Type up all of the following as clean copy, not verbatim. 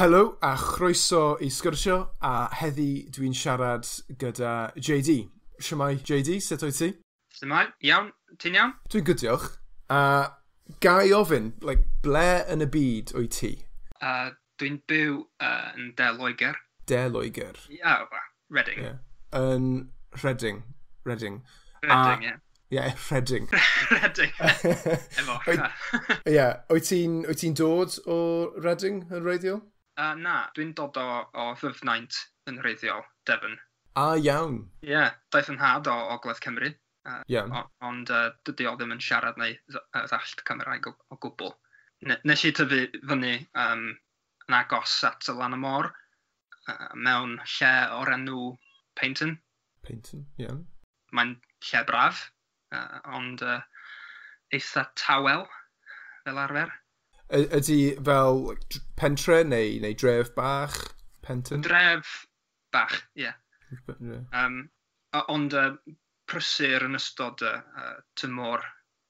Helo a chroeso I sgyrsio a heddi dwi'n siarad gyda JD. Siamai JD, sut wyt ti? Siamai, iawn, ti'n iawn? Dwi'n good diolch. Gai ofyn, ble yn y byd wyt ti? Dwi'n byw yn De Loegr. De Loegr? Reading. Yeah. Yn Reading. Reading, ie. Ie, Reading. Reading. Efo. Ie, wyt ti'n dod o Reading yn reiddiol? Na, dwi'n dod o Ddyfnaint yn reiddiol, Devon. Iawn. Ie, daeth yn had o Ogledd Cymru. Iawn. Ond dydy o ddim yn siarad neu ddallt Cymraeg o gwbl. Nes I tyfu fyny yn agos at y lan y môr, mewn lle o'r enw Paynton. Paynton, iawn. Mae'n lle braf, ond eitha tawel fel arfer. Ydy fel pentre neu dref bach? Paynton? Dref bach, ie. Yeah. Ond prysur yn ystod tymor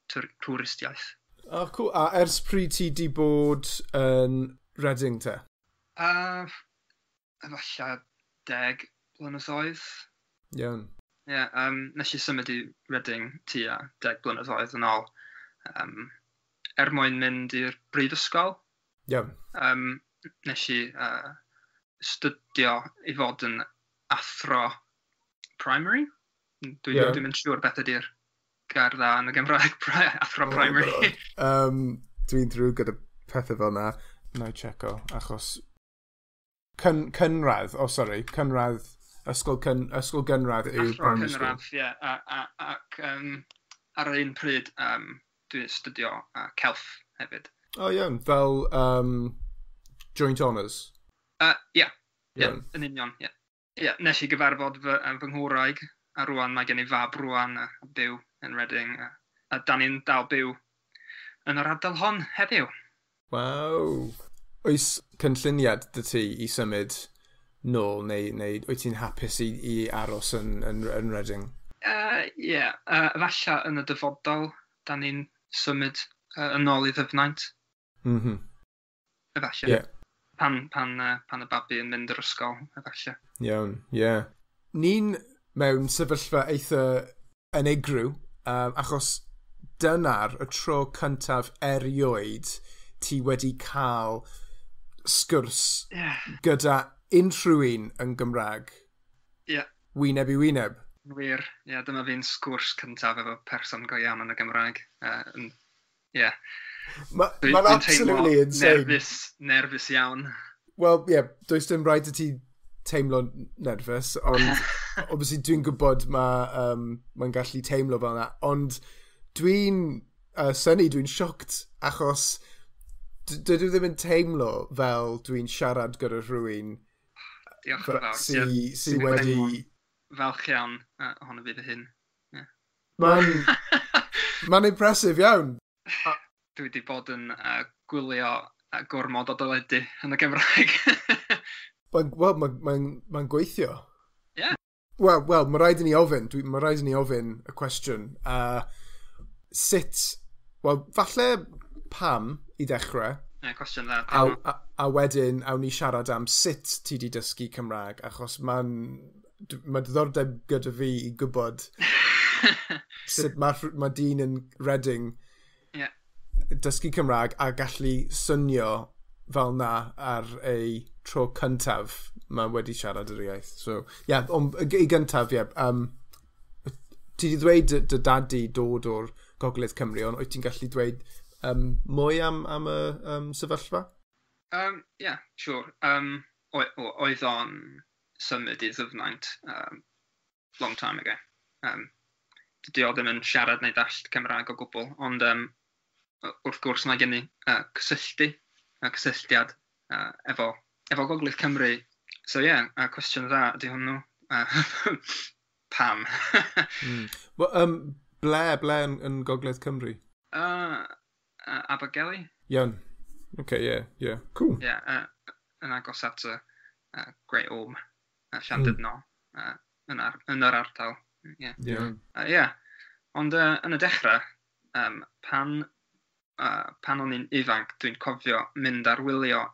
twristiaeth. Cool. A ers pryd ti di bod yn Reading te? Efallai 10 blynyddoedd. Iawn. Ie, nes I symud I Reading tua 10 blynyddoedd yn ôl. Mwyn mynd i'r brifysgol. Iawn. Nes I studio I fod yn athro primary. Dwi'n mynd siŵr beth ydy'r gair dda yn y Gymraeg, athro primary. Dwi'n drwg gyda pethau fel na. Na I checo, achos cynradd, cynradd, ysgol gynradd yw primary school. Athro cynradd, ie. Ac ar yr un pryd, dwi'n studio celf hefyd. Iawn, fel joint honours? Ie, yn union, ie. Ie, nes I gyfarfod fy nghwraig, a rwan mae gen I fab rwan byw yn Reading, a da ni'n dal byw yn yr ardal hon heddiw. Waw. Oes cynlluniad dy ti I symud nôl, neu wyt ti'n hapus I aros yn Reading? Ie, efallai yn y dyfodol, da ni'n symud yn ôl I Ddyfnaint. Efallai. Yeah. Pan y babi yn mynd yr ysgol, efallai. Iawn, ie. Ni'n mewn sefyllfa eitha unigryw, achos dyna'r y tro cyntaf erioed ti wedi cael sgwrs gyda unrhyw un yn Gymraeg. Ie. Wyneb I wyneb. Wir, ie, dyma fi'n sgwrs cyntaf efo person go iawn yn y Gymraeg. Ie. Mae'n absolutely insane. Nerfus iawn. Wel, ie, does dim rhaid I ti teimlo nerfus, ond obviously dwi'n gwybod mae'n gallu teimlo fel yna, ond dwi'n dwi'n sioct, achos dydw ddim yn teimlo fel dwi'n siarad gyda rhywun sy'n wedi... Falch iawn ohono fi dy hyn. Mae'n impressive iawn. Dwi wedi bod yn gwylio gormod o dyledu yn y Gymraeg. Wel, mae'n gweithio. Ie. Wel, mae rhaid I ni ofyn y cwestiwn. Falle pam I dechrau. Cwestiwn dda. A wedyn, awn ni siarad am sut ti di dysgu Cymraeg, achos mae diddordeb gyda fi I gwybod sut mae dyn yn Reading dysgu Cymraeg a gallu swnio fel na ar ei tro cyntaf mae wedi siarad yr iaith. So, I gyntaf, ti di ddweud dy dad I dod o'r Gogledd Cymru, ond wyt ti'n gallu dweud mwy am y sefyllfa? Sure. Oedd o'n symud I Ddyfnaint long time ago. Dydy o ddim yn siarad neu dallt Cymraeg o gwbl, ond wrth gwrs mae gen I cysylltiad efo Gogledd Cymru. So cwestiwn dda ydy hwnnw. Pam? Ble yn Gogledd Cymru? Abergeli. Iawn. Okay, yeah. Cool. Yn agos at Great Orme, Llandudno, yn yr ardal. Ond yn y dechrau, pan o'n i'n ifanc, dwi'n cofio mynd ar wyliau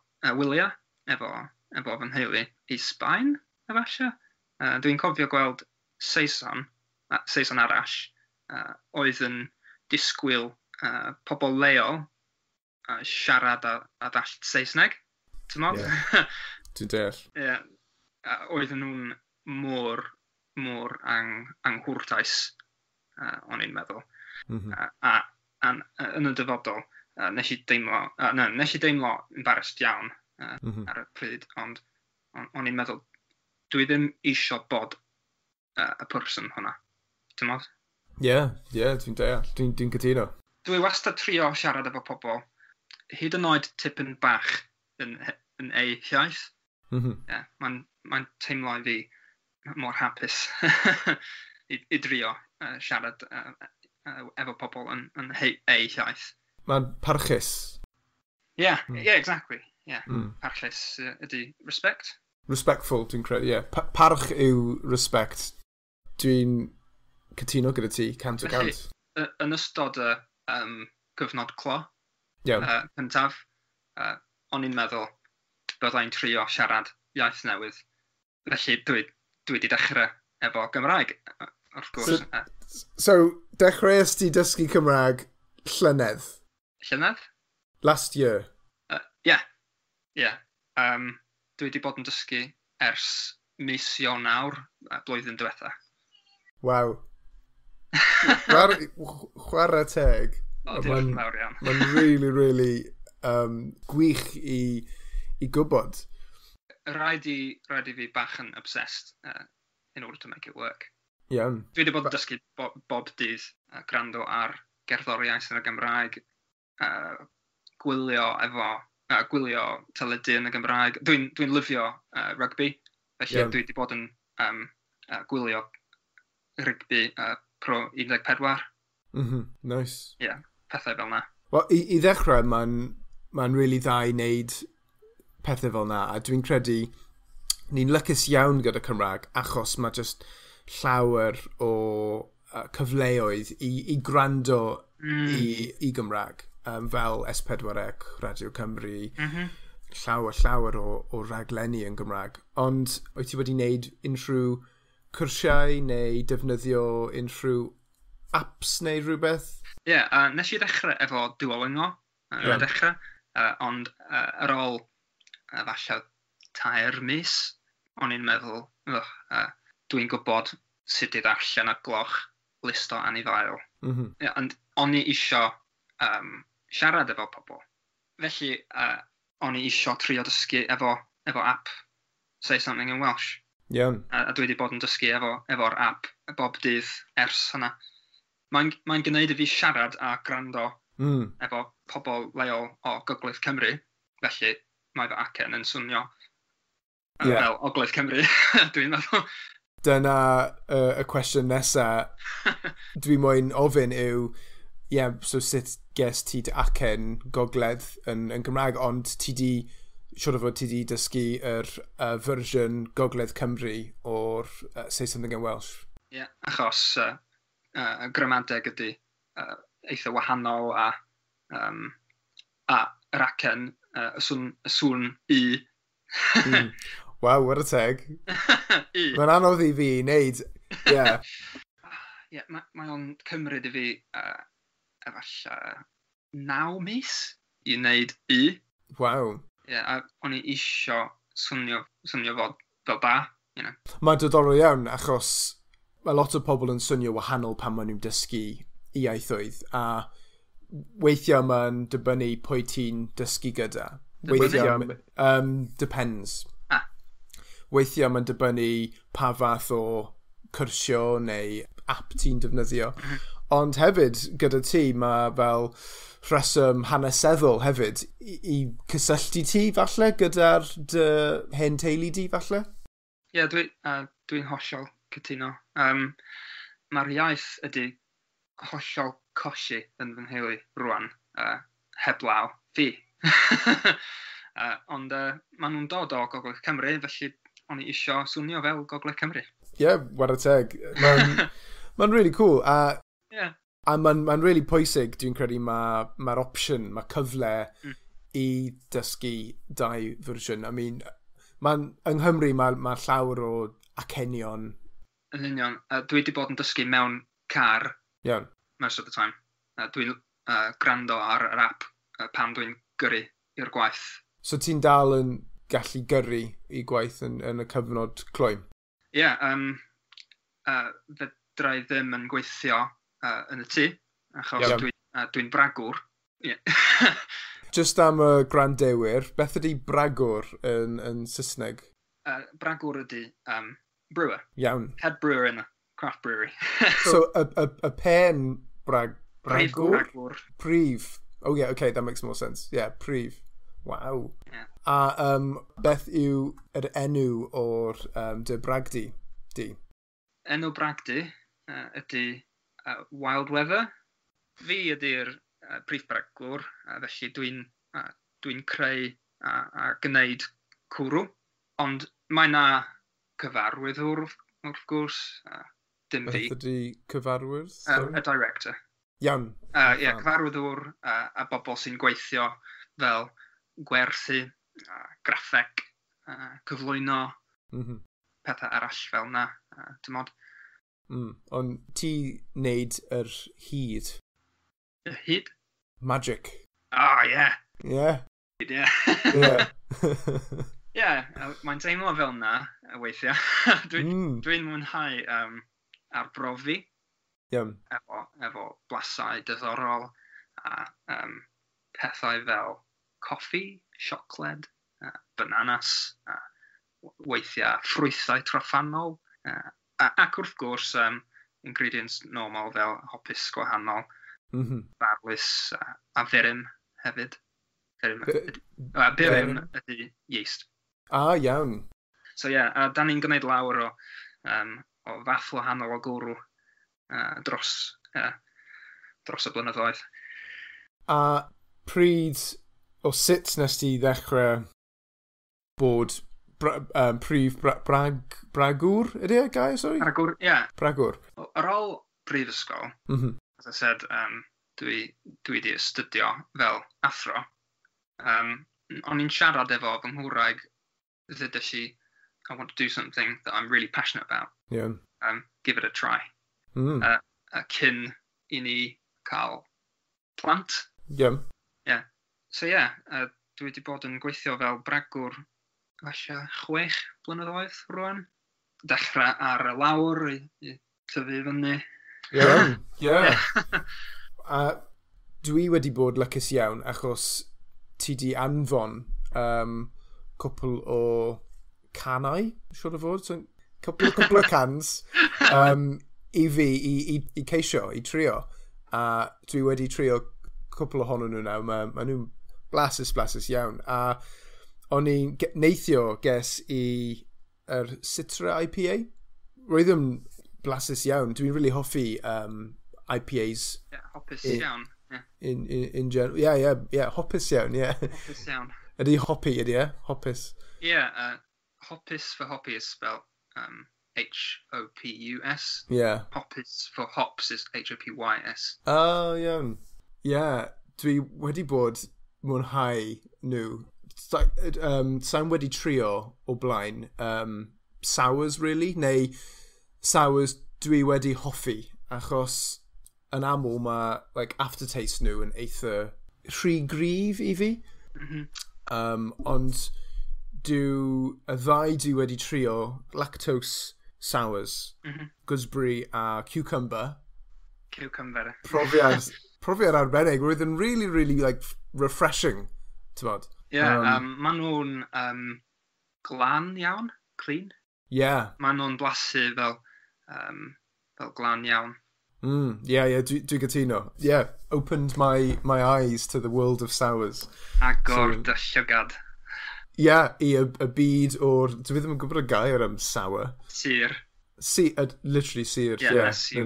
efo fy nheulu i Sbaen, efallai. Dwi'n cofio gweld Saeson arall, oedd yn disgwyl pobl leol siarad a dallt Saesneg. Ti'n modd? Dwi'n deall. Oedden nhw'n mor anghwrtais, o'n i'n meddwl. A yn y dyfodol, nes i deimlo embarrassed iawn ar y pryd, ond o'n i'n meddwl, dwi ddim eisiau bod y person hwnna. Ti'n modd? Ie, dwi'n deall. Dwi'n cytuno. Dwi wastad trio siarad efo pobl, hyd yn oed tipyn bach yn ei iaith. Mae'n teimlo i fi mor hapus i drio siarad efo pobl yn ei iaith. Mae'n parchus. Exactly. Parchus ydy respect. Respectful, dwi'n credu, parch yw respect. Dwi'n cytuno gyda ti, 100%. Yn ystod y cyfnod clo, cyntaf, o'n i'n meddwl byddai'n trio siarad iaith newydd. Felly dwi wedi dechrau efo Gymraeg, wrth gwrs. So, dechreuais ti dysgu Cymraeg llynedd? Llynedd? Last year? Dwi wedi bod yn dysgu ers mis Ionawr, blwyddyn diwetha. Waw. Chwarae teg. Diolch yn fawr iawn. Mae'n really gwych i gwybod. Rhaid i fi bach yn obsessed in order to make it work. Iawn. Dwi wedi bod yn dysgu bob dydd, gwrando ar gerddoriaeth yn y Gymraeg, gwylio teledu yn y Gymraeg. Dwi'n lyfio rugby, felly dwi wedi bod yn gwylio rugby Pro 14. Nice. Pethau fel na. Wel, i ddechrau, mae'n really dda i wneud pethau fel na, a dwi'n credu ni'n lycus iawn gyda Cymraeg, achos mae just llawer o cyfleoedd i gwrando i Gymraeg. Fel S4C, Radio Cymru, llawer o raglenni yn Gymraeg. Ond wyt ti wedi wneud unrhyw cwrsiau neu defnyddio unrhyw apps neu rhywbeth? Nes i ddechrau efo Duolingo, ond ar ôl falle 2 mis, o'n i'n meddwl, dwi'n gwybod sut i ddarllen a gloch list o anifail. Ond o'n i isio siarad efo pobl. Felly, o'n i isio trio dysgu efo app Say Something in Welsh. A dwi wedi bod yn dysgu efo'r app bob dydd ers hynna. Mae'n gwneud i fi siarad a gwrando efo pobl leol o Gogledd Cymru. Felly, mae fy acen yn swnio fel Ogledd Cymru, dwi'n meddwl. Dyna y cwestiwn nesaf dwi moyn ofyn yw, so sut ges ti dy acen Gogledd yn Gymraeg, ond ti di dysgu yr fersiwn Gogledd Cymru o'r Say Something in Welsh? Achos y gramadeg ydy eitha wahanol a yr acen, y sŵn i. Waw, what a teg. Mae'n anodd i fi i wneud. Mae o'n cymryd i fi efallai 9 mis i wneud i. Waw. A o'n i isio swnio fod fel da. Mae'n diddorol iawn, achos mae lot o pobl yn swnio wahanol pan maen nhw'n dysgu i iaithoedd, a weithiau mae'n dibynnu pwy ti'n dysgu gyda. Depends. Weithiau mae'n dibynnu pa fath o cwrsio neu app ti'n defnyddio. Ond hefyd, gyda ti, mae fel rheswm haneseddol hefyd i cysylltu ti falle gyda'r dy hen teulu di falle? Dwi'n hollol cytuno. Mae'r iaith ydy hollol colli yn fy nheulu rwan, heblaw fi. Ond maen nhw'n dod o Gogledd Cymru, felly o'n i isio swnio fel Gogledd Cymru. War a teg. Mae'n really cool. A mae'n really pwysig, dwi'n credu, mae'r opsiwn, mae cyfle i dysgu dau fersiwn. I mean, yng Nghymru mae llawer o acenion. Yn union. Dwi wedi bod yn dysgu mewn car. Iawn. Most of the time. Dwi'n gwrando ar yr app pan dwi'n gyrru i'r gwaith. So ti'n dal yn gallu gyrru i gwaith yn y cyfnod clwym? Ie, fedra i ddim yn gweithio yn y tŷ, achos dwi'n bragwr. Yeah. Just am y grandewyr, beth ydy bragwr yn Saesneg? Bragwr ydy brewer. Iawn. Head brewer in a craft brewery. So a pen bragwr? Bragwr. Prif. Oh yeah, okay, that makes more sense. Yeah, prif. Wow. Yeah. A beth yw yr enw o'r dy bragdi di? Enw bragdi ydy Wild Weather. Fi ydy'r prif bragwr, felly dwi'n creu a gwneud cwrw. Ond mae na cyfarwyddwr wrth gwrs, dim fi. Beth ydy cyfarwydd? Y director. Iawn. Cyfarwyddwr a bobl sy'n gweithio fel gwerthu, graffeg, cyflwyno, pethau arall fel na, dim ond. Ond ti wneud yr hyd? Y hyd? Magic. Oh, yeah. Yeah? Yeah. Yeah, mae'n teimlo fel na, weithiau. Dwi'n mwynhau arbrofi. Iawn. Efo blasau diddorol a pethau fel coffi, siocled, bananas, weithiau ffrwythau trofannol, ac wrth gwrs ingredients normal fel hopys gwahanol, barlus a firym hefyd. Birym ydy yeast. Iawn. So da ni'n gwneud lawr o fath wahanol o gwrw dros y blynyddoedd. A pryd o sut nes ti ddechrau bod prif bragwr? Ydy e gair, sorry? Bragwr, ie. Bragwr. Ar ôl brifysgol, as I said, dwi wedi astudio fel athro. O'n i'n siarad efo fy nghwraig, ddydais i, I want to do something that I'm really passionate about. Yeah. Give it a try. Cyn i ni cael plant. Yeah. Yeah. So dwi wedi bod yn gweithio fel bragwr falle 6 blynyddoedd rwan. Dechrau ar y lawr i tyfu fyny. Yeah. A dwi wedi bod lycus iawn achos ti di anfon cwpl o canau, siwr o fod, so cwpl o cans i fi, i ceisio, i trio. A dwi wedi trio cwpl ohonyn nhw nawr, ma nhw'n blasus iawn. A o'n i'n neithio ges i yr Citra IPA. Roedd yn blasus iawn. Dwi'n really hoffi IPAs. Hopus iawn. In general. Yeah, hopus iawn, yeah. Hopus iawn. Ydy hoppy, ydy e? Hopus. Yeah, hopus for hoppy is spelled H-O-P-U-S. Yeah. Hopus for hops is H-O-P-Y-S. Oh, iawn. Yeah, dwi wedi bod mwynhau nhw. Sa'n wedi trio o blaen sours, really? Neu sours dwi wedi hoffi, achos yn aml mae aftertaste nhw yn eitha rhy gryf i fi. Ond y ddau dwi wedi trio lactose sours, gooseberry a cucumber. Cucumber. Profiad arbennig. Roedd yn really, really refreshing. Maen nhw'n glan iawn, clean. Yeah. Maen nhw'n blasu fel glan iawn. Dwi gytuno. Yeah, opened my eyes to the world of sours. Agor dy llygad. Yeah, i y byd o'r... Dwi ddim yn gwybod y gair am sour. Sir. Literally sir. Yeah, sir.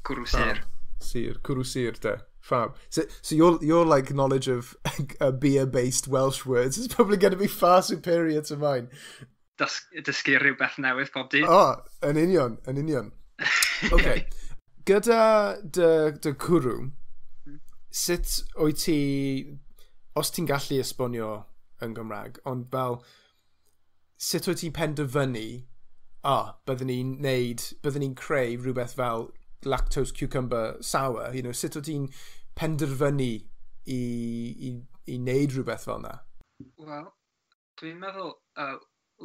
Cwrw sir. Sir, cwrw sir, de. Fab. So your knowledge of beer-based Welsh words is probably going to be far superior to mine. Dysgu rhywbeth newydd pob dydd. Yn union. Okay. Gyda dy cwrw, sut wyt ti os ti'n gallu esbonio yn Gymraeg, ond fel, sut wyt ti'n penderfynu, byddwn ni'n creu rhywbeth fel lactose cucumber sour, sut wyt ti'n penderfynu i wneud rhywbeth fel yna? Wel, dwi'n meddwl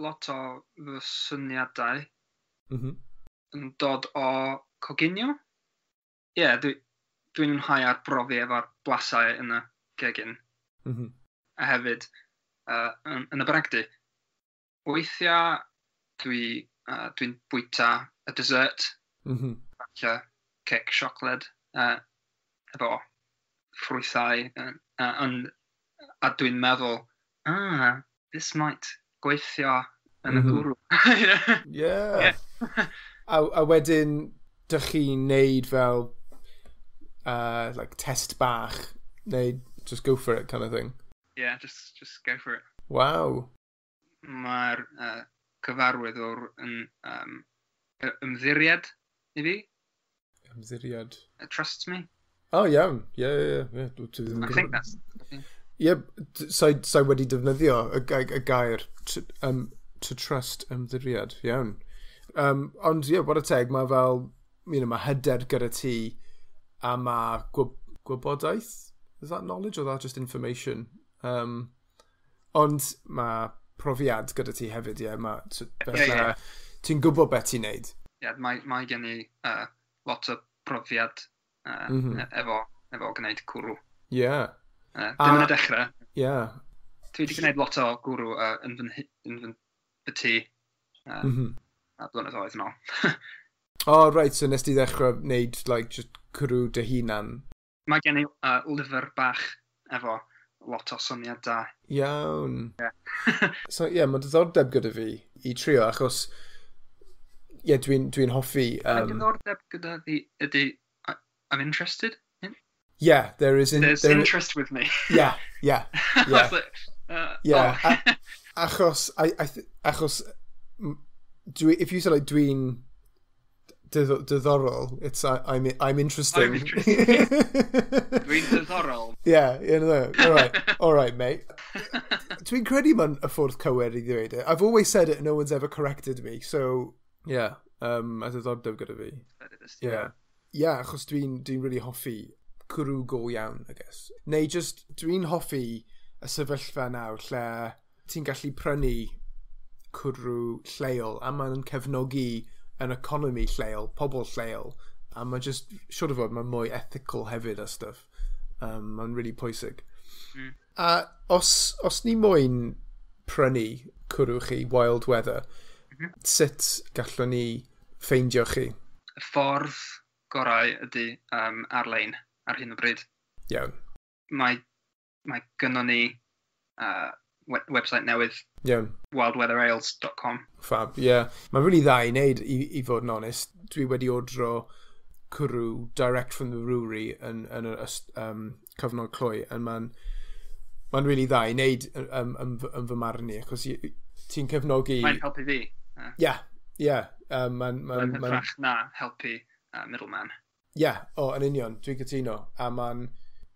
lot o fy syniadau yn dod o coginio. Ie, dwi'n mwynhau arbrofi efo'r blasau yn y gegin. A hefyd, yn y bragdy, weithiau dwi'n bwyta y dessert, falle cake siocled, efo ffrwythau, a dwi'n meddwl, this might gweithio yn y gwrw. Yeah. A wedyn, dych chi'n neud fel like test bach, neu just go for it kind of thing? Yeah, just go for it. Wow. Mae'r cyfarwyddwr yn ymddiried i fi. Ymddiried. Trusts me. Oh, iawn. Yeah. I think that's... Yeah, so wedi defnyddio y gair to trust ymddiried. Iawn. Ond, what a teg, mae fel, mae hyder gyda ti, a mae gwybodaeth? Is that knowledge or that just information? Ond mae profiad gyda ti hefyd, yeah. Ti'n gwybod beth ti'n neud? Yeah, mae gen i lot o profiad efo gwneud cwrw. Yeah. Dim yn y dechrau. Yeah. Dwi wedi gwneud lot o gwrw yn fy ty a blynyddoedd yn ôl. Right, so nes ti ddechrau wneud, like, just cwrw dy hunan? Mae gen i lyfr bach efo lot o syniadau. Iawn. Yeah. So, mae diddordeb gyda fi i trio, achos, dwi'n hoffi... Mae diddordeb gyda fi ydy, I'm interested in? Yeah, there's interest with me. Yeah. Achos, if you say like dwi'n diddorol, it's I'm interesting. I'm interested. Dwi'n diddorol. Yeah, all right, mate. Dwi'n credu ma'n y ffordd cywir i ddweud it. I've always said it and no one's ever corrected me, so yeah, a diddordeb gyda fi. Yeah, achos dwi'n really hoffi cwrw go iawn, I guess. Neu just, dwi'n hoffi y sefyllfa nawr lle ti'n gallu prynu cwrw lleol, a mae'n cefnogi yn economi lleol, pobl lleol, a mae just, siwr o fod, mae'n mwy ethical hefyd a stuff. Mae'n really pwysig. A os ni moyn prynu cwrw chi Wild Weather, sut gallwn ni ffeindio chi? Y ffordd gorau ydy ar-lein ar hyn o bryd. Iawn. Mae gynnon ni website newydd. Iawn. wildweatherales.com. Fab, yeah. Mae'n really dda i wneud, i fod yn honest. Dwi wedi ordro cwrw direct from the brewery yn y cyfnod clwy, and mae'n really dda i wneud yn fy marn i, achos ti'n cefnogi... Mae'n helpu fi. Yeah. Mae'n hyfrach na helpu middleman. Yeah, yn union, dwi'n cytuno. A mae'n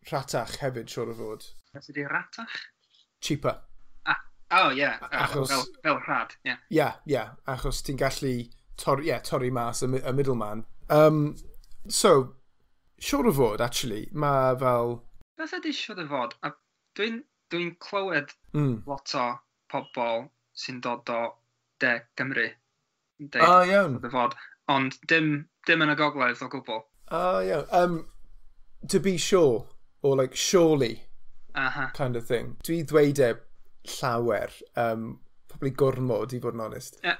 rhatach hefyd, siwr o fod. Beth ydy ratach? Cheaper. Fel rhad, yeah. Yeah, achos ti'n gallu torri mas y middleman. So, siwr o fod, actually, mae fel... Beth ydy siwr o fod? Dwi'n clywed lot o pobl sy'n dod o De Gymru. Iawn. Ond dim yn y gogledd o gwbl. Iawn. To be sure, or like surely, kind of thing. Dwi ddweud llawer, probably gormod i fod yn honest. Yeah.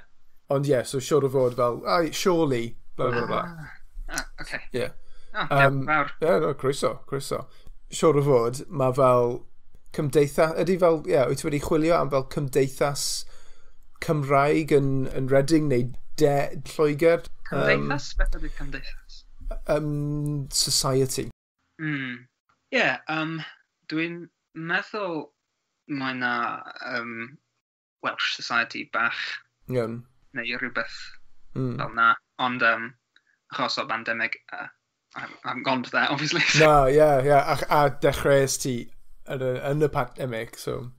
Ond so siwr o fod fel, surely, blah, blah, blah. Okay. Yeah. Fawr. No, croeso. Siwr o fod, mae fel cymdeithas, ydy fel, wyt ti wedi chwilio am fel cymdeithas Cymraeg yn Reading neu Lloegr? Cymdeithas? Beth ydy cymdeithas? Society. Dwi'n meddwl mae na Welsh Society bach neu rhywbeth fel na, ond achos o pandemig I haven't gone to that, obviously. No, yeah. A dechreuais ti yn y pandemic, so...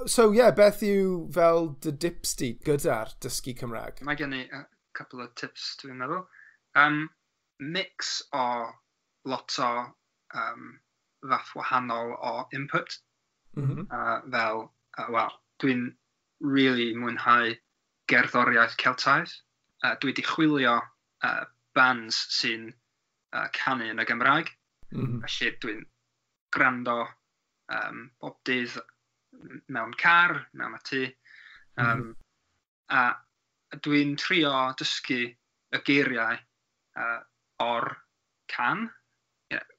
So, yeah, beth yw fel dy dips di gyda'r dysgu Cymraeg? Mae gen i a couple of tips, dwi'n meddwl. Mix o lot o fath wahanol o input. Fel, wel, dwi'n really mwynhau gerddoriaeth Celtaidd. Dwi wedi chwilio bands sy'n canu yn y Gymraeg. Felly dwi'n gwrando bob dydd mewn car, mewn y tŷ. A dwi'n trio dysgu y geiriau o'r can.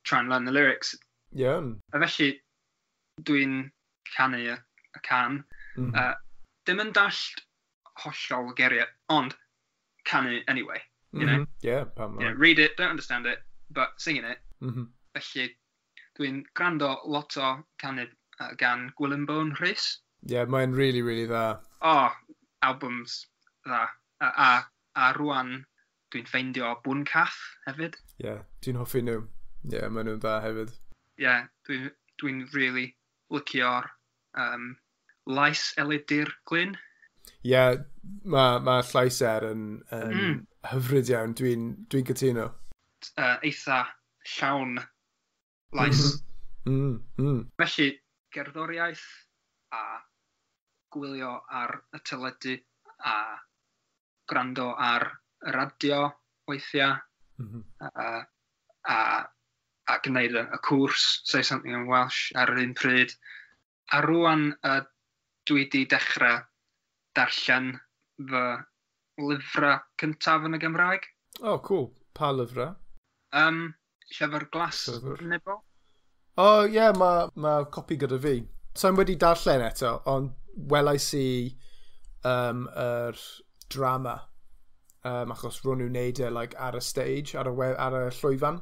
Try and learn the lyrics. Yeah. A felly dwi'n canu y can. Dim yn dallt hollol geiriau, ond canu anyway. You know? Yeah, read it, don't understand it, but singing it. Felly dwi'n gwrando lot o canu gan Gwilym Bowen Rhys. Yeah, mae'n really, really dda. Albums dda. A rwan dwi'n ffeindio Bwncath hefyd. Yeah, dwi'n hoffi nhw. Yeah, maen nhw'n dda hefyd. Yeah, dwi'n really licio'r Lais Elidir Glyn. Yeah, mae llais yn hyfryd iawn. Dwi'n cytuno. Eitha llawn lais. Felly, gerddoriaeth a gwylio ar y teledu a gwrando ar y radio weithiau a gwneud y cwrs, say something in Welsh ar yr un pryd. A rwan dwi wedi dechrau darllen fy lyfrau cyntaf yn y Gymraeg. Oh, cool. Pa lyfrau? Llyfr Glas Nebo. Oh, yeah, mae copi gyda fi. Sa'n wedi darllen eto, ond welais i yr drama, achos ro'n nhw'n neud e like, ar y stage, ar y llwyfan,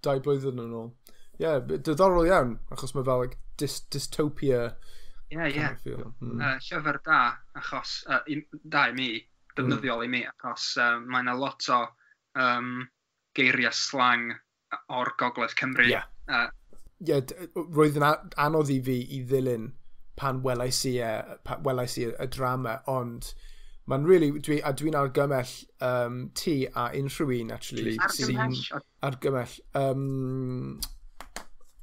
2 blwyddyn yn ôl. Yeah, diddorol iawn, achos mae fel like, dystopia. Yeah. Llyfr da, achos da i mi, defnyddiol i mi, achos mae'n a lot o geiriau slang o'r Gogledd Cymru. Roedd yn anodd i fi i ddilyn pan welais i y drama, ond mae'n really, dwi'n argymell ti a unrhyw un, actually. Argymell.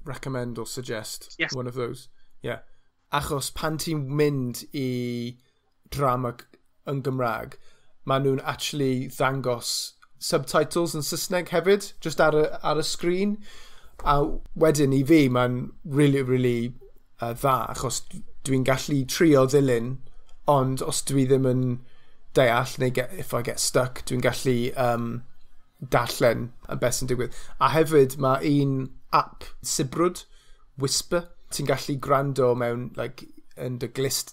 Recommend or suggest. Yes. One of those. Yeah. Achos pan ti'n mynd i drama yn Gymraeg, maen nhw'n actually ddangos subtitles yn Saesneg hefyd, just ar y screen. A wedyn i fi, mae'n really, really dda, achos dwi'n gallu trio ddilyn, ond os dwi ddim yn deall, neu if I get stuck, dwi'n gallu darllen yn beth sy'n digwydd. A hefyd, mae un app, Sibrwd, Whisper, ti'n gallu gwrando mewn, like, yn dy glist,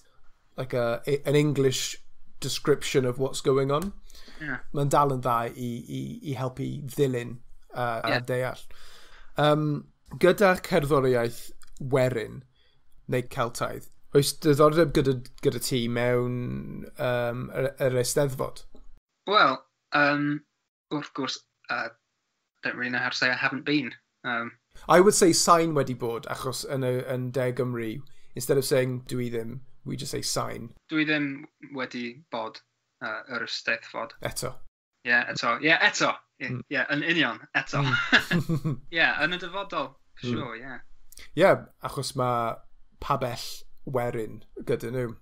like an English description of what's going on. Yeah. Mae'n dal yn dda i helpu ddilyn a deall. Gyda cerddoriaeth werin, neu Celtaidd, oes diddordeb gyda ti mewn yr Eisteddfod? Well, of course, don't really know how to say I haven't been. I would say sign wedi bod, achos yn De Gymru, instead of saying dwi ddim, we just say sign. Dwi ddim wedi bod yr Eisteddfod. Eto. Eto. Yn union, eto. Yn y dyfodol, for sure, yeah. Achos mae pabell werin gyda nhw.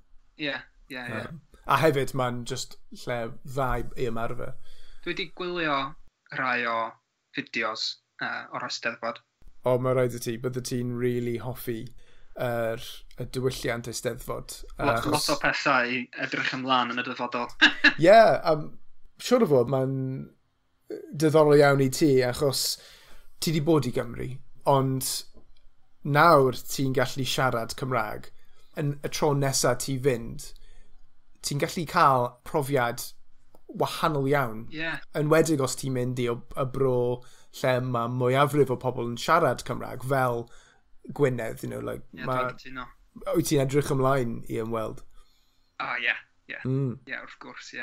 A hefyd, mae'n just lle dda i ymarfer. Dwi wedi gwylio rhai o fideos o'r Eisteddfod. Mae rhaid i ti, bydde ti'n really hoffi y diwylliant Eisteddfod. Lot o pethau i edrych ymlaen yn y dyfodol. Siwr o fod, mae'n diddorol iawn i ti, achos ti di bod i Gymru, ond nawr ti'n gallu siarad Cymraeg. Yn y tro nesaf ti fynd, ti'n gallu cael profiad wahanol iawn. Enwedig os ti'n mynd i y bro lle mae mwyafrif o pobl yn siarad Cymraeg, fel Gwynedd, wyt ti'n edrych ymlaen i ymweld? Wrth gwrs,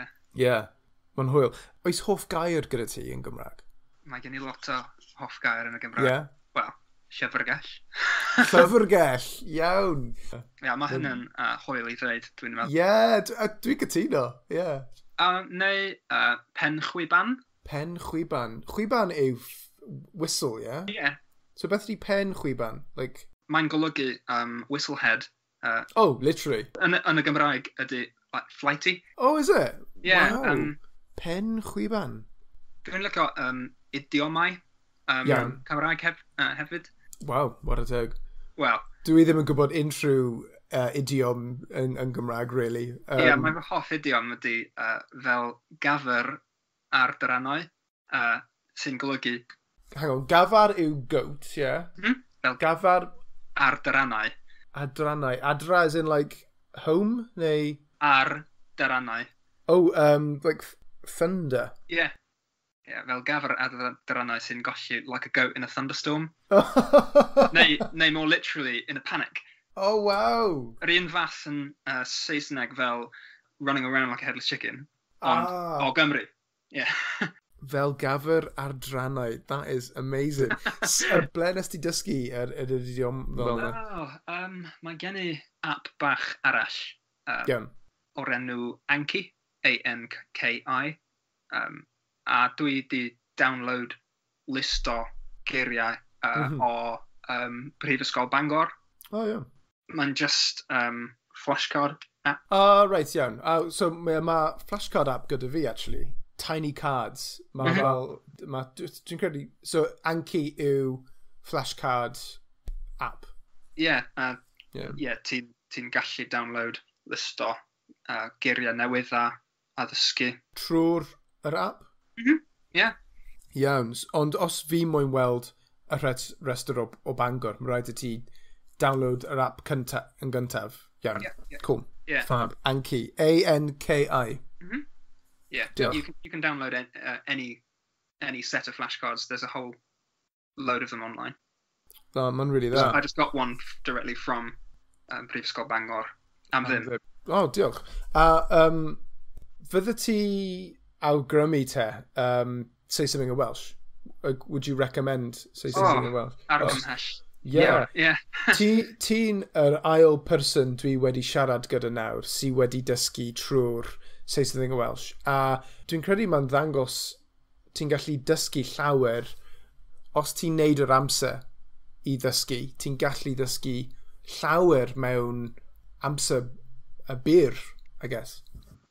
Mae'n hwyl. Oes hoff gair gyda ti yn Gymraeg? Mae gen i lot o hoff gair yn y Gymraeg. Wel, llyfrgell. Llyfrgell, iawn. Ia, mae hynny'n hwyl i ddweud, dwi'n meddwl. Ie, dwi'n cytuno, ie. Neu pen chwiban. Pen chwiban. Chwiban yw whistle, ie? Ie. So beth ydi pen chwiban? Like... Mae'n golygu whistlehead. Oh, literally. Yn y Gymraeg ydy flighty. Oh, is it? Yeah, wow. Pen chwiban. Dwi'n lygo idiomau Cymraeg hefyd. Wow, what a teg. Wel. Dwi ddim yn gwybod unrhyw idiom yn Gymraeg, really. Mae fy hoff idiom ydy fel gafr ar dyrannau, sy'n golygu... Hang on, gafar yw goat, yeah? Fel gafar... Ar dyrannau. Adrannau. Adra as in, like, home, neu... Ar dyrannau. Oh, like, thunder. Yeah. Yeah, fel gafr ar dyrannau sy'n golli like a goat in a thunderstorm. neu more literally, in a panic. Oh, wow. Yr un fath yn Saesneg fel running around like a headless chicken. Ond o Gymru. Yeah. Fel gafr ar drannau. That is amazing. Ble nes ti dysgu yr idiom fel yna? Mae gen i app bach arall. O'r enw Anki. A-N-K-I. A dwi di download list o geiriau o Prifysgol Bangor. Oh, yeah. Mae'n just flashcard app. Right, iawn. So mae flashcard app gyda fi, actually. Tiny cards. Mae fel... Dwi'n credu... So, Anki yw flashcard app. Yeah. Ti'n gallu download list o geiriau newydd a ddysgu. Trwy'r app? Yeah. Iawn. Ond os fi moyn weld y restr o Bangor, mae rhaid i ti download yr app yn gyntaf. Iawn. Yeah. Cool. Yeah. Fab. Anki. A-N-K-I. Yeah. You can download any set of flashcards. There's a whole load of them online. Oh, man, really that. I just got one directly from Prifysgol Bangor. Am ddim. Oh, diolch. Fydda ti awgrymu te, say something in Welsh? Would you recommend say something in Welsh? Argymhell. Yeah. Ti'n yr ail person dwi wedi siarad gyda nawr sydd wedi dysgu trwy'r say something in Welsh. A dwi'n credu mae'n ddangos ti'n gallu dysgu llawer os ti'n neud yr amser i ddysgu. Ti'n gallu dysgu llawer mewn amser y byr, I guess.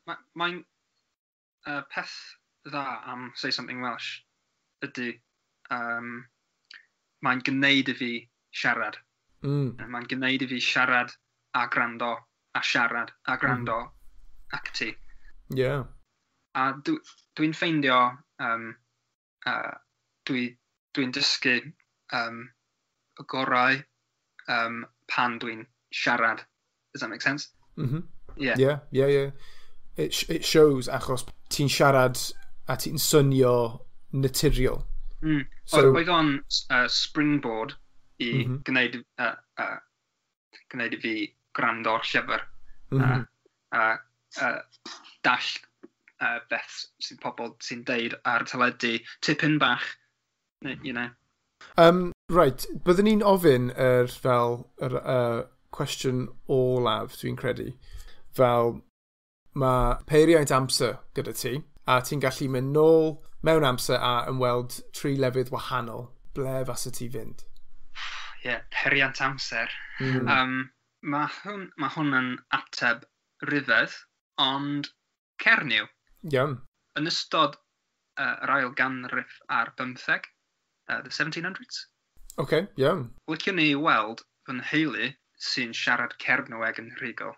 Mae'n peth dda am say something Welsh ydy mae'n gwneud i fi siarad. Mae'n gwneud i fi siarad a grando a siarad a grando ac ti. Yeah. A dwi'n ffeindio dwi'n dysgu y gorau pan dwi'n siarad. Does that make sense? Yeah. It shows achos ti'n siarad a ti'n swnio naturiol. So, oedd o'n springboard i gwneud i fi gwrando o'r llyfr. Dall beth sy'n pobl sy'n deud ar teledu, tipyn bach, you know. Right, byddwn ni'n ofyn fel cwestiwn olaf, dwi'n credu. Fel, mae peiriant amser gyda ti, a ti'n gallu mynd nôl mewn amser a ymweld 3 lefydd wahanol. Ble fasa ti fynd? Peiriant amser. Mae hwn yn ateb rhyfedd, ond Cernyw. Iawn. Yn ystod yr ail ganrif ar 15, the 1700s. Okay, iawn. Liciwn ni weld fy nheulu sy'n siarad Cernyweg yn rhugl.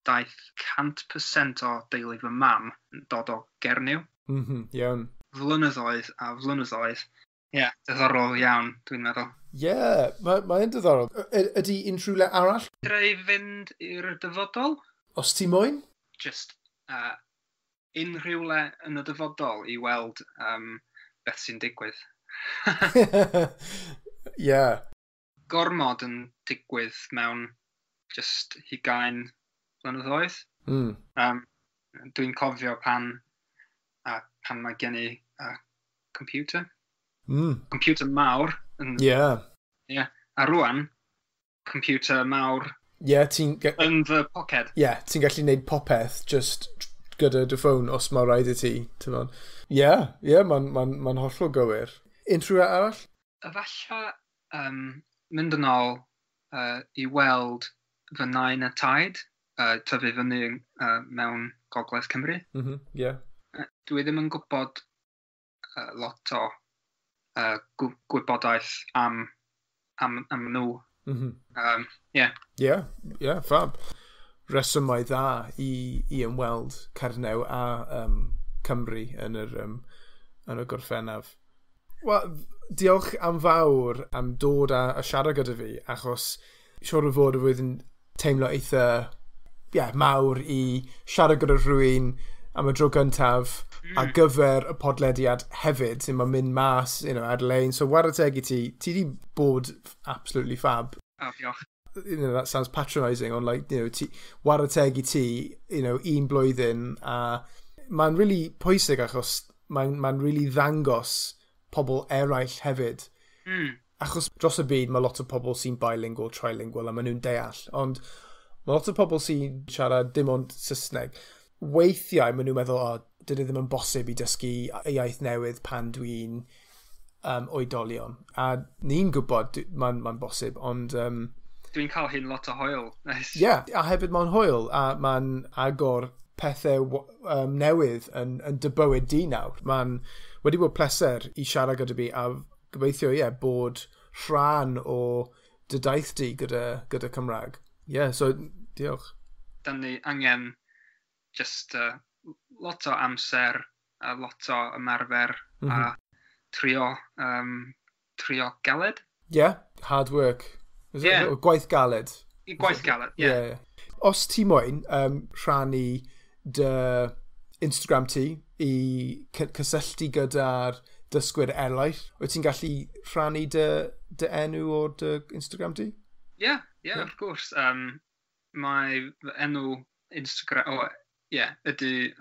Daeth 100% o deulu fy mam yn dod o Gernyw. Iawn. Flynyddoedd a flynyddoedd. Diddorol iawn, dwi'n meddwl. Mae'n diddorol. Ydy unrhyw le arall? Drei fynd i'r dyfodol? Os ti moyn? Just unrhyw le yn y dyfodol i weld beth sy'n digwydd. Gormod yn digwydd mewn just 20 blynyddoedd. Dwi'n cofio pan mae gen i computer. Computer mawr. Yeah. A rwan, computer mawr ti'n yn fy poced. ti'n gallu neud popeth just gyda dy ffôn os mae rhaid i ti. Mae'n hollol gywir. Unrhyw arall? Efallai mynd yn ôl i weld fy nain a taid, tyfu fyny mewn Gogledd Cymru. Dwi ddim yn gwybod lot o gwybodaeth am nhw. Fab. Resymau dda i ymweld Cernyw a Cymru yn y gorffennaf. Wel, diolch am fawr am dod a siarad gyda fi, achos siwr o fod y fydd yn teimlo eitha mawr i siarad gyda rhywun am y tro gyntaf a gyfer y podlediad hefyd, sy'n mynd mas ar-lein. So, war y teg i ti di bod absolutely fab. Diolch. That sounds patronising, ond war y teg i ti, un blwyddyn, a mae'n really pwysig achos mae'n really ddangos pobl eraill hefyd. Achos dros y byd, mae lot o pobl sy'n bilingual, trilingual, a maen nhw'n deall. Ond mae lot o pobl sy'n siarad dim ond Saesneg. Weithiau, maen nhw'n meddwl, dydyn ddim yn bosib i dysgu iaith newydd pan dwi'n oedolion. A ni'n gwybod mae'n bosib, ond... Dwi'n cael hyn lot o hwyl. A hefyd mae'n hwyl, a mae'n agor pethau newydd yn dy bywyd di nawr. Mae'n wedi bod pleser i siarad gyda fi, a gobeithio, bod rhan o dy daith di gyda Cymraeg. So, diolch. Dan ni angen just lot o amser, a lot o ymarfer, a trio galed. Hard work. Gwaith galed. Gwaith galed, Os ti moyn rhannu dy Instagram ti i cysylltu gyda'r dysgwyr eraill, wyt ti'n gallu rhannu dy enw o dy Instagram ti? Of course. Mae enw Instagram, ydy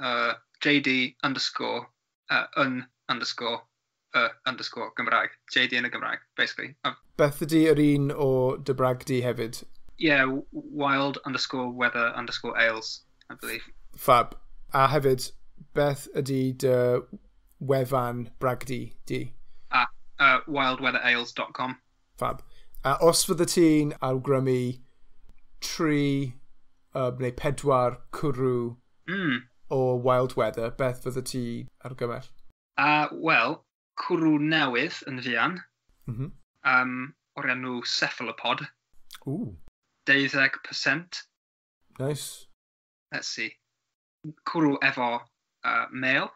JD__Gymraeg. JD yn y Gymraeg, basically. Beth ydy yr un o dy brag di hefyd? wild_weather_ales, I believe. Fab. A hefyd, beth ydy dy wefan brag di? wildweatherales.com. Fab. A os fydde ti'n awgrymu 3 neu 4 cwrw o Wild Weather, beth fydde ti argymell? Wel, cwrw newydd yn fuan. O'r enw cephalopod. 12%. Nice. Let's see. Cwrw efo male.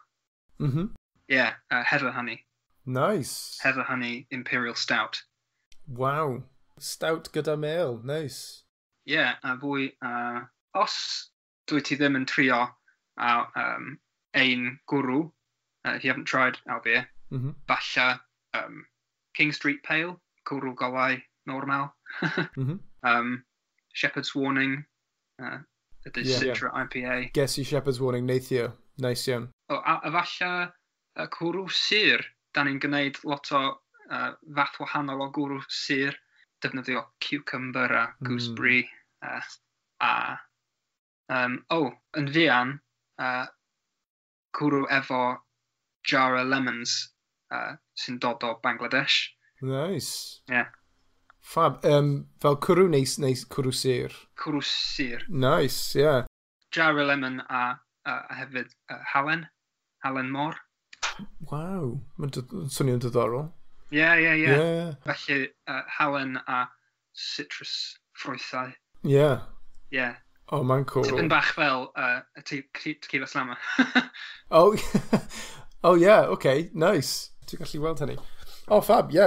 Heather honey. Nice. Heather honey Imperial Stout. Wow. Stout gyda male. Nice. A fwy... os dwi ti ddim yn trio ein gwrw, if you haven't tried our beer, falle King Street Pale, cwrw golau normal. Shepherd's Warning, ydy Citra IPA. Ges I Shepherd's Warning neithio. Nice iawn. A falle cwrw syr. Da ni'n gwneud lot o fath wahanol o gwrw syr, defnyddio cucumber a gooseberry. Yn fuan, cwrw efo jar o lemons sy'n dod o Bangladesh. Nice. Fab. Fel cwrw neis cwrw syr. Cwrw syr. Nice, Jar o lemon a hefyd halen môr. Wow. Mae'n swnio'n diddorol. Felly halen a citrus ffrwythau. Oh, mae'n cool. Tipyn bach fel tequila slammer. Okay, nice. Ti'n gallu weld hynny. Fab, a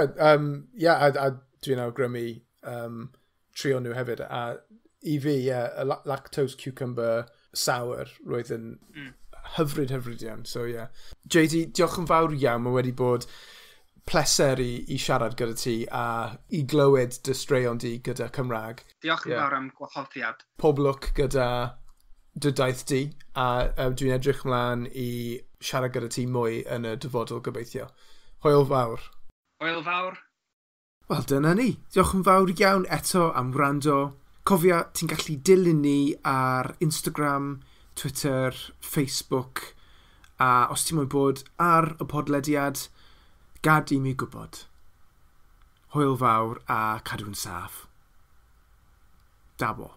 dwi'n awgrymu trio nhw hefyd. A I fi, y lactose cucumber sour roedd yn hyfryd iawn. So, JD, diolch yn fawr iawn. Mae wedi bod pleser i siarad gyda ti a I glywed dy straeon di gyda Cymraeg. Diolch yn fawr am gwahoddiad. Pob lwc gyda dy daith di, a dwi'n edrych mlaen I siarad gyda ti mwy yn y dyfodol gobeithio. Hwyl fawr. Hwyl fawr. Wel, dyna ni. Diolch yn fawr iawn eto am wrando. Cofia, ti'n gallu dilyn ni ar Instagram, Twitter, Facebook, a os ti'n mwyn bod ar y podlediad, gad i mi gwybod. Hwyl fawr a cadw'n saff. Dabo.